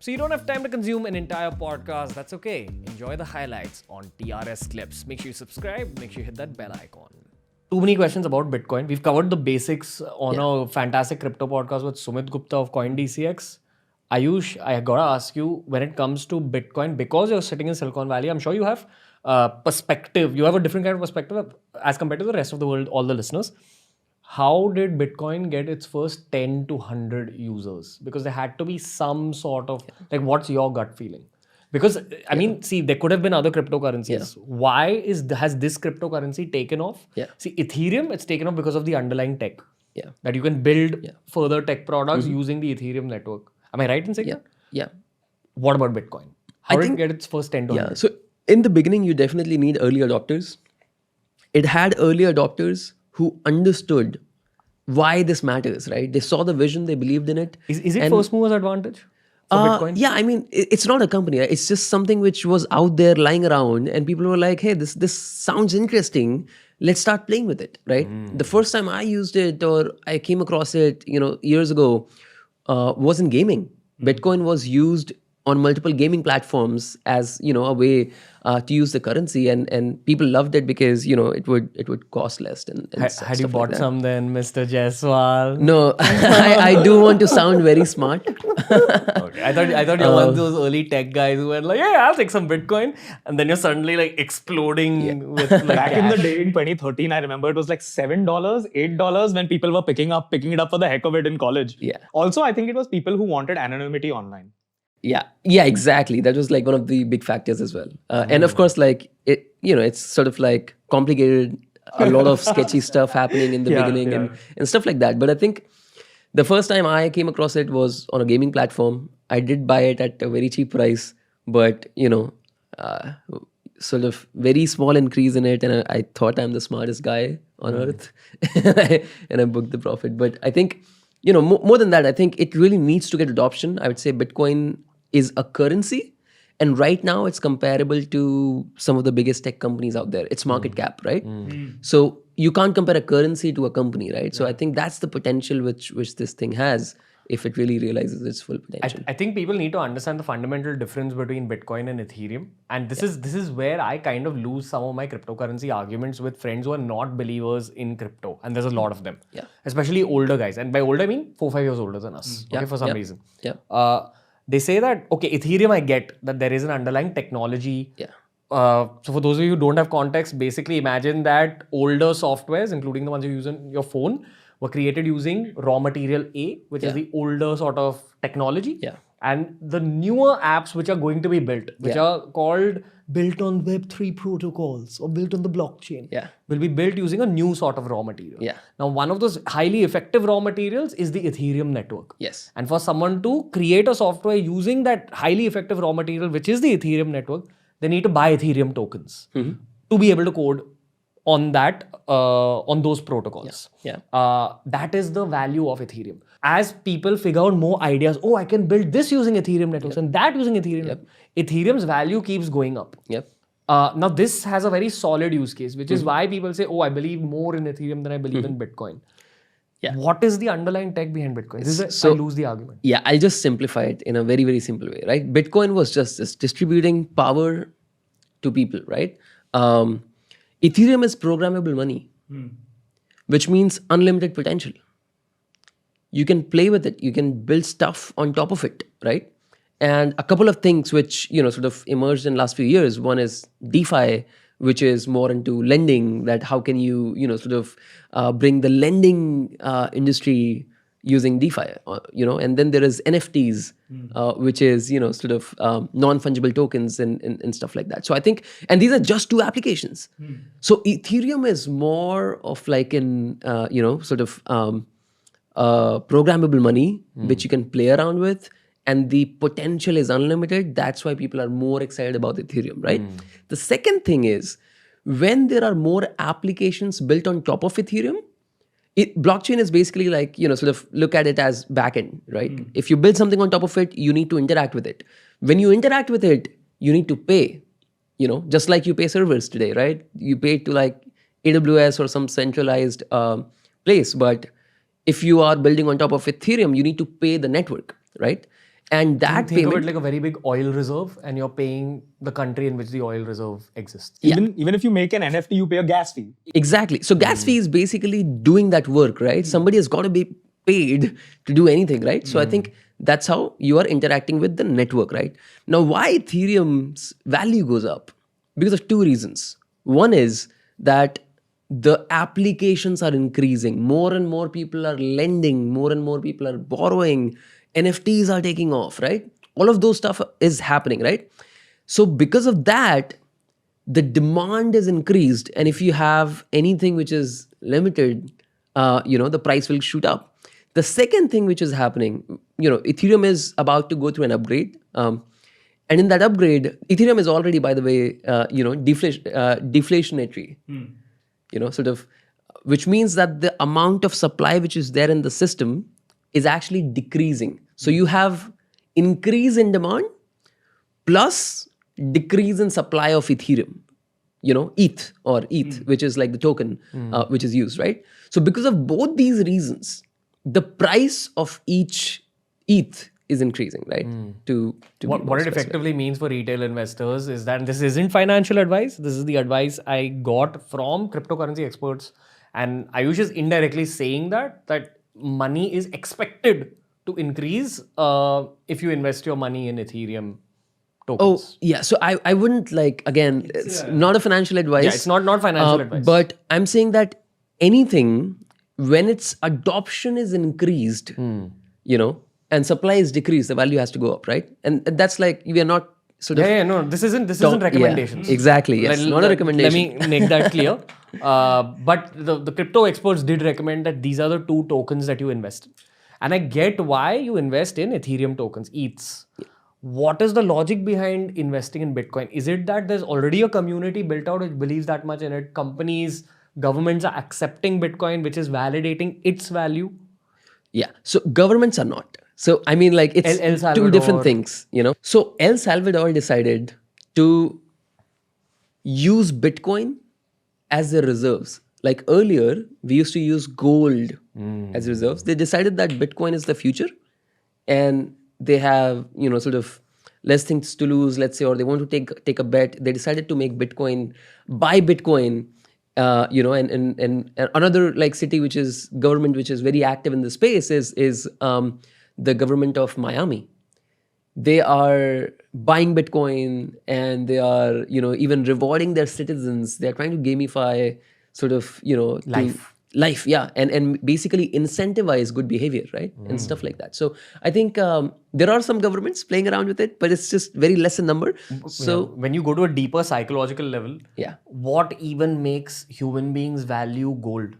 So you don't have time to consume an entire podcast. That's okay. Enjoy the highlights on TRS Clips. Make sure you subscribe. Make sure you hit that bell icon. Too many questions about Bitcoin. We've covered the basics on a fantastic crypto podcast with Sumit Gupta of CoinDCX. Ayush, I gotta ask you, when it comes to Bitcoin, because you're sitting in Silicon Valley, I'm sure you have perspective. You have a different kind of perspective as compared to the rest of the world, all the listeners. How did Bitcoin get its first 10 to 100 users? Because there had to be some sort of, like, what's your gut feeling? Because, I mean, see, there could have been other cryptocurrencies. Why has this cryptocurrency taken off? See, Ethereum, it's taken off because of the underlying tech. That you can build further tech products using the Ethereum network. Am I right in saying that? Yeah. What about Bitcoin? How did it get its first 10 to 100? So in the beginning, you definitely need early adopters. It had early adopters who understood why this matters, right? They saw the vision, they believed in it. Is it first mover's advantage for Bitcoin? Yeah, I mean, it's not a company. Right? It's just something which was out there lying around and people were like, hey, this sounds interesting. Let's start playing with it, right? The first time I used it or I came across it, years ago, was in gaming. Bitcoin was used on multiple gaming platforms as a way to use the currency, and people loved it because it would cost less. And Had you bought some then, Mr. Jaiswal? No, I do want to sound very smart. Okay. I thought you're one of those early tech guys who were like, yeah, I'll take some Bitcoin, and then you're suddenly like exploding with like Back cash. in the day in 2013, I remember it was like $7, $8 when people were picking it up for the heck of it in college. Yeah. Also, I think it was people who wanted anonymity online. Yeah, exactly. That was like one of the big factors as well. And of course, like it's sort of like complicated, a lot of sketchy stuff happening in the beginning and stuff like that. But I think the first time I came across it was on a gaming platform. I did buy it at a very cheap price, but sort of very small increase in it, and I thought I'm the smartest guy on earth, and I booked the profit. But I think more than that, I think it really needs to get adoption. I would say Bitcoin is a currency, and right now it's comparable to some of the biggest tech companies out there. It's market cap, right? So you can't compare a currency to a company, right? So I think that's the potential which this thing has if it really realizes its full potential. I think people need to understand the fundamental difference between Bitcoin and Ethereum. And this is where I kind of lose some of my cryptocurrency arguments with friends who are not believers in crypto. And there's a lot of them. Especially older guys. And by older, I mean 4-5 years older than us. For some reason. They say that, okay, Ethereum, I get that there is an underlying technology. So for those of you who don't have context, basically imagine that older softwares, including the ones you use on your phone, were created using raw material A, which is the older sort of technology. And the newer apps which are going to be built, which are called built on Web3 protocols or built on the blockchain, will be built using a new sort of raw material. Now, one of those highly effective raw materials is the Ethereum network. And for someone to create a software using that highly effective raw material, which is the Ethereum network, they need to buy Ethereum tokens to be able to code on that, on those protocols. That is the value of Ethereum. As people figure out more ideas, I can build this using Ethereum networks and that using Ethereum. Ethereum's value keeps going up. Now this has a very solid use case, which is why people say, I believe more in Ethereum than I believe in Bitcoin. What is the underlying tech behind Bitcoin? I lose the argument. I'll just simplify it in a very, very simple way, right? Bitcoin was just this distributing power to people, right? Ethereum is programmable money, which means unlimited potential. You can play with it. You can build stuff on top of it, right? And a couple of things which, sort of emerged in the last few years. One is DeFi, which is more into lending, that how can you, sort of bring the lending industry using DeFi, and then there is NFTs, which is, sort of non-fungible tokens and stuff like that. So I think, and these are just two applications. So Ethereum is more of like an, sort of programmable money, which you can play around with, and the potential is unlimited. That's why people are more excited about Ethereum, right? The second thing is, when there are more applications built on top of Ethereum, blockchain is basically like, sort of look at it as backend, right? If you build something on top of it, you need to interact with it. When you interact with it, you need to pay, just like you pay servers today, right? You pay to like AWS or some centralized place. But if you are building on top of Ethereum, you need to pay the network, right? And that Think payment, of it like a very big oil reserve, and you're paying the country in which the oil reserve exists. Even if you make an NFT, you pay a gas fee. exactly. So gas fee is basically doing that work, right? Somebody has got to be paid to do anything, right? So I think that's how you are interacting with the network, right? Now, why Ethereum's value goes up? Because of two reasons. One is that the applications are increasing. More and more people are lending. More and more people are borrowing. NFTs are taking off, right? All of those stuff is happening, right? So because of that, the demand is increased, and if you have anything which is limited, the price will shoot up. The second thing which is happening, Ethereum is about to go through an upgrade, and in that upgrade, Ethereum is already, by the way, deflationary, which means that the amount of supply which is there in the system is actually decreasing. So you have increase in demand plus decrease in supply of Ethereum, ETH, which is like the token which is used, right? So because of both these reasons, the price of each ETH is increasing, right? To What it effectively means for retail investors is that this isn't financial advice. This is the advice I got from cryptocurrency experts. And Ayush is indirectly saying that money is expected to increase if you invest your money in Ethereum tokens. Oh, yeah. So I wouldn't again, it's not a financial advice. Yeah, it's not financial advice. But I'm saying that anything, when its adoption is increased, and supply is decreased, the value has to go up, right? And that's we are not sort of... No, this isn't recommendations. Yeah, exactly, yes. Not a recommendation. Let me make that clear. But the crypto experts did recommend that these are the two tokens that you invest in. And I get why you invest in Ethereum tokens, ETHs. What is the logic behind investing in Bitcoin? Is it that there's already a community built out which believes that much in it? Companies, governments are accepting Bitcoin, which is validating its value? Yeah. So governments are not. So I mean, it's El Salvador. Two different things, So El Salvador decided to use Bitcoin as their reserves. Like earlier, we used to use gold as reserves. They decided that Bitcoin is the future, and they have, sort of less things to lose, let's say, or they want to take a bet. They decided to make Bitcoin, buy Bitcoin, and another city which is government which is very active in the space is the government of Miami. They are buying Bitcoin, and they are, even rewarding their citizens. They are trying to gamify sort of, life, yeah, and basically incentivize good behavior, right? And stuff like that. So I think there are some governments playing around with it, but it's just very less in number. So when you go to a deeper psychological level, yeah, what even makes human beings value gold?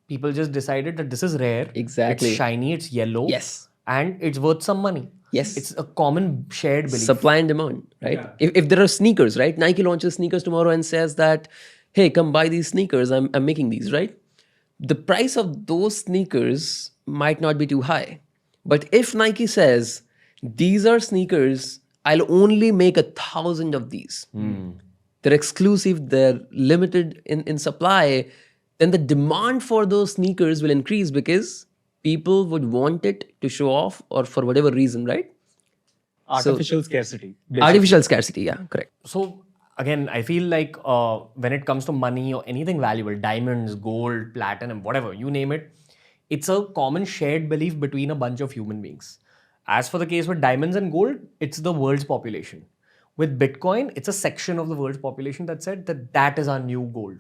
People just decided that this is rare, exactly, it's shiny, it's yellow, yes, and it's worth some money. Yes, it's a common shared belief. Supply and demand, right? Yeah. If there are sneakers, right? Nike launches sneakers tomorrow and says that, hey, come buy these sneakers. I'm making these, right? The price of those sneakers might not be too high. But if Nike says, these are sneakers, I'll only make 1,000 of these. They're exclusive, they're limited in supply, then the demand for those sneakers will increase because people would want it to show off or for whatever reason, right? Artificial scarcity. Basically. Artificial scarcity, yeah, correct. So again, I feel like when it comes to money or anything valuable, diamonds, gold, platinum, whatever, you name it, it's a common shared belief between a bunch of human beings. As for the case with diamonds and gold, it's the world's population. With Bitcoin, it's a section of the world's population that said that is our new gold.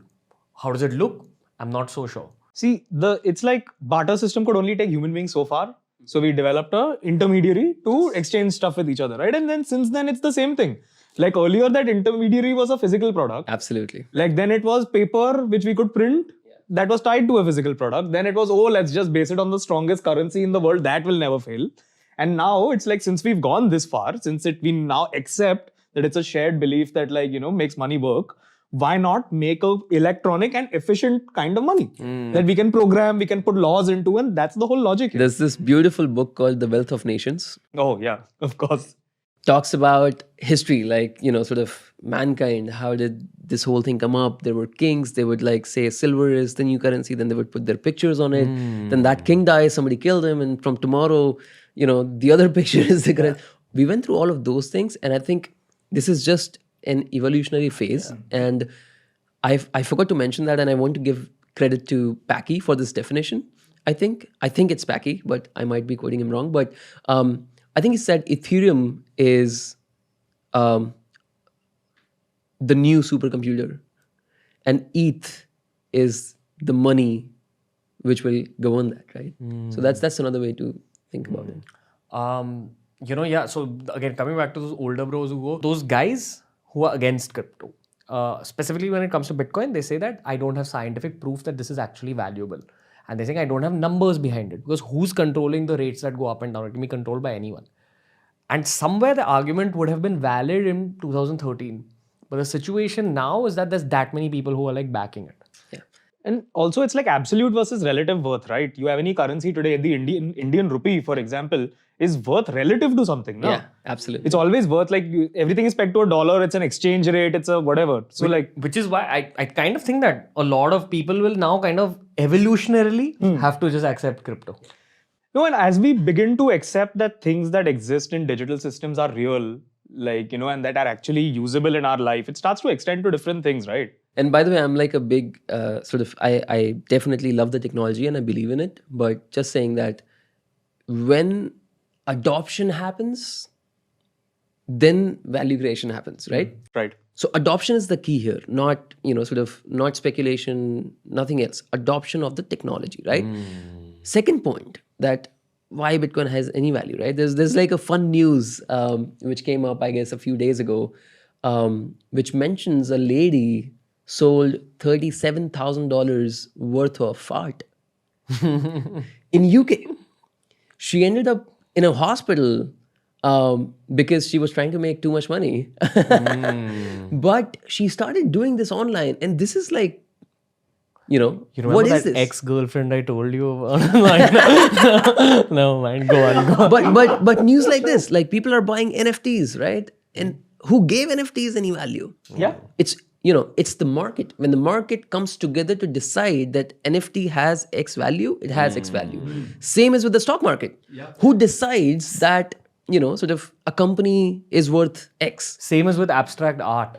How does it look? I'm not so sure. See, it's like barter system could only take human beings so far. So we developed a intermediary to exchange stuff with each other, right? And then since then, it's the same thing. Like earlier, that intermediary was a physical product. Absolutely. Like then it was paper, which we could print. That was tied to a physical product. Then it was, let's just base it on the strongest currency in the world. That will never fail. And now it's like, since we've gone this far, we now accept that it's a shared belief that makes money work. Why not make a electronic and efficient kind of money that we can program, we can put laws into, and that's the whole logic here. There's this beautiful book called The Wealth of Nations. Oh yeah, of course. Talks about history, sort of mankind. How did this whole thing come up? There were kings. They would say silver is the new currency. Then they would put their pictures on it. Then that king dies. Somebody killed him. And from tomorrow, the other picture is the current. We went through all of those things, and I think this is just an evolutionary phase. And I forgot to mention that, and I want to give credit to Packy for this definition. I think it's Packy, but I might be quoting him wrong. But I think he said Ethereum is the new supercomputer, and ETH is the money which will go on that, right? So that's another way to think about it. So again, coming back to those older bros who go, those guys who are against crypto, specifically when it comes to Bitcoin, they say that I don't have scientific proof that this is actually valuable. And they think I don't have numbers behind it, because who's controlling the rates that go up and down? It can be controlled by anyone. And somewhere the argument would have been valid in 2013. But the situation now is that there's that many people who are like backing it. Yeah. And also it's like absolute versus relative worth, right? You have any currency today, the Indian rupee, for example, is worth relative to something. No? Yeah, absolutely. It's always worth, like, everything is pegged to $1, it's an exchange rate, it's a whatever. So which is why I kind of think that a lot of people will now kind of evolutionarily have to just accept crypto. No, and as we begin to accept that things that exist in digital systems are real, and that are actually usable in our life, it starts to extend to different things, right? And by the way, I'm like a big I definitely love the technology and I believe in it. But just saying that when adoption happens, then value creation happens, right? Right. So adoption is the key here, not, not speculation, nothing else. Adoption of the technology, right? Second point, that why Bitcoin has any value, right? There's like a fun news which came up, I guess, a few days ago, which mentions a lady sold $37,000 worth of fart in UK. She ended up in a hospital because she was trying to make too much money. But she started doing this online, and this is like, remember what is that this? ex-girlfriend I told you about? No, mind. Go on. But news like this, like people are buying NFTs, right? And who gave NFTs any value? Yeah. It's the market. When the market comes together to decide that NFT has X value, it has X value. Same as with the stock market. Yeah. Who decides that, a company is worth X? Same as with abstract art.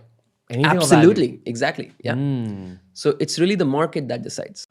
Anything of Absolutely. value. Exactly. Yeah. So it's really the market that decides.